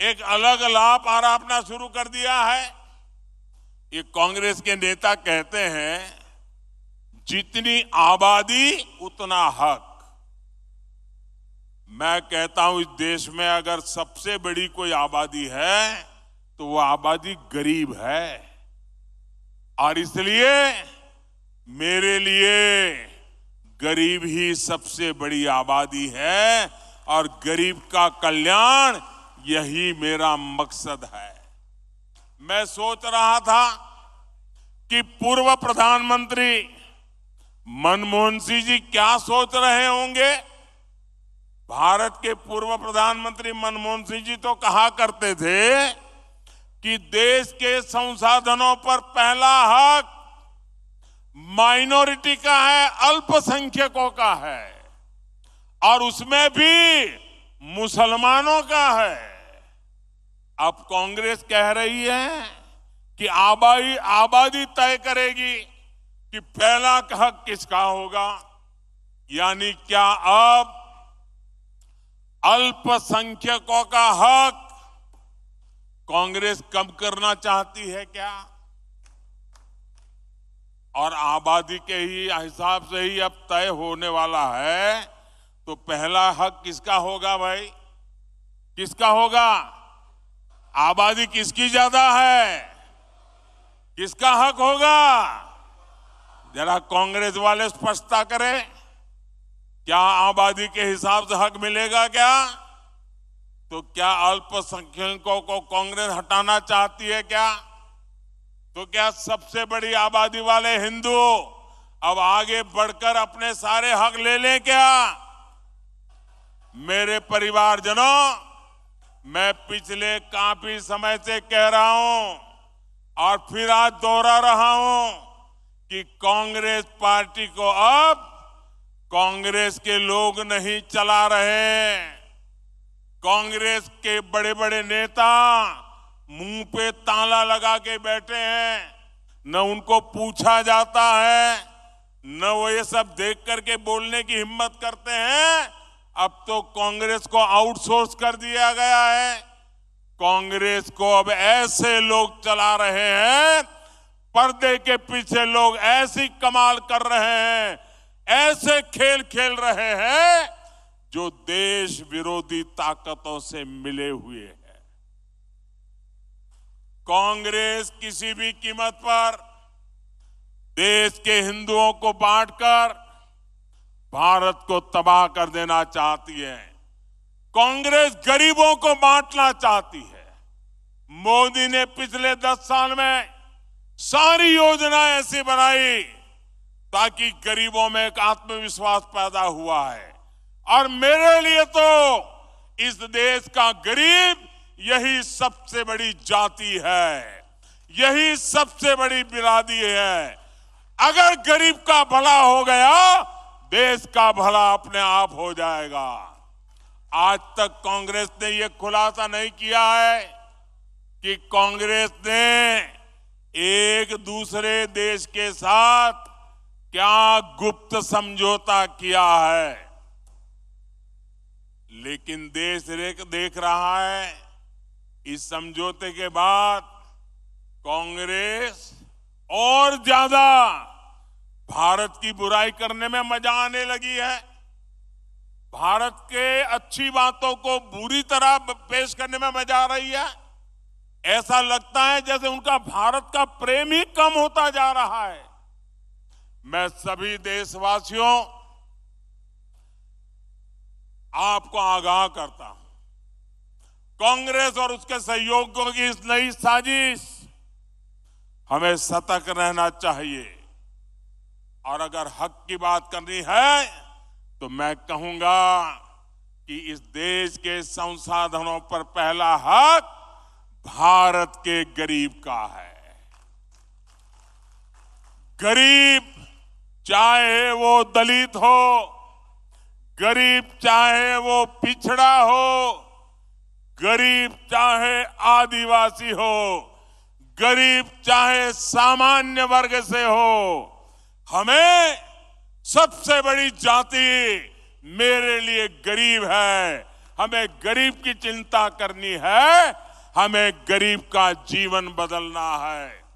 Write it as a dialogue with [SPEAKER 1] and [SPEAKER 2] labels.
[SPEAKER 1] एक अलग लाभ आरोपना शुरू कर दिया है। ये कांग्रेस के नेता कहते हैं जितनी आबादी उतना हक। मैं कहता हूं इस देश में अगर सबसे बड़ी कोई आबादी है तो वो आबादी गरीब है, और इसलिए मेरे लिए गरीब ही सबसे बड़ी आबादी है और गरीब का कल्याण यही मेरा मकसद है। मैं सोच रहा था कि पूर्व प्रधानमंत्री मनमोहन सिंह जी क्या सोच रहे होंगे। भारत के पूर्व प्रधानमंत्री मनमोहन सिंह जी तो कहा करते थे कि देश के संसाधनों पर पहला हक माइनॉरिटी का है, अल्पसंख्यकों का है, और उसमें भी मुसलमानों का है। अब कांग्रेस कह रही है कि आबादी तय करेगी कि पहला हक किसका होगा। यानी क्या अब अल्पसंख्यकों का हक कांग्रेस कम करना चाहती है क्या? और आबादी के ही हिसाब से ही अब तय होने वाला है, तो पहला हक किसका होगा भाई? किसका होगा? आबादी किसकी ज्यादा है? किसका हक होगा? जरा कांग्रेस वाले स्पष्टता करें। क्या आबादी के हिसाब से हक मिलेगा क्या? तो क्या अल्पसंख्यकों को कांग्रेस हटाना चाहती है क्या? तो क्या सबसे बड़ी आबादी वाले हिंदू अब आगे बढ़कर अपने सारे हक ले लें क्या? मेरे परिवारजनों, मैं पिछले काफी समय से कह रहा हूं और फिर आज दोहरा रहा हूं कि कांग्रेस पार्टी को अब कांग्रेस के लोग नहीं चला रहे। कांग्रेस के बड़े बड़े नेता मुंह पे ताला लगा के बैठे हैं, न उनको पूछा जाता है, न वो ये सब देख करके बोलने की हिम्मत करते हैं। अब तो कांग्रेस को आउटसोर्स कर दिया गया है। कांग्रेस को अब ऐसे लोग चला रहे हैं, पर्दे के पीछे लोग ऐसी कमाल कर रहे हैं, ऐसे खेल खेल रहे हैं जो देश विरोधी ताकतों से मिले हुए हैं। कांग्रेस किसी भी कीमत पर देश के हिंदुओं को बांटकर भारत को तबाह कर देना चाहती है। कांग्रेस गरीबों को बांटना चाहती है। मोदी ने पिछले 10 साल में सारी योजनाएं ऐसी बनाई ताकि गरीबों में एक आत्मविश्वास पैदा हुआ है, और मेरे लिए तो इस देश का गरीब यही सबसे बड़ी जाति है, यही सबसे बड़ी बिरादरी है। अगर गरीब का भला हो गया, देश का भला अपने आप हो जाएगा। आज तक कांग्रेस ने यह खुलासा नहीं किया है कि कांग्रेस ने एक दूसरे देश के साथ क्या गुप्त समझौता किया है, लेकिन देश देख रहा है इस समझौते के बाद कांग्रेस और ज्यादा भारत की बुराई करने में मजा आने लगी है। भारत के अच्छी बातों को बुरी तरह पेश करने में मजा आ रही है। ऐसा लगता है जैसे उनका भारत का प्रेम ही कम होता जा रहा है। मैं सभी देशवासियों, आपको आगाह करता हूं, कांग्रेस और उसके सहयोगियों की इस नई साजिश, हमें सतर्क रहना चाहिए। और अगर हक की बात करनी है तो मैं कहूंगा कि इस देश के संसाधनों पर पहला हक भारत के गरीब का है। गरीब चाहे वो दलित हो, गरीब चाहे वो पिछड़ा हो, गरीब चाहे आदिवासी हो, गरीब चाहे सामान्य वर्ग से हो, हमें सबसे बड़ी जाति मेरे लिए गरीब है। हमें गरीब की चिंता करनी है, हमें गरीब का जीवन बदलना है।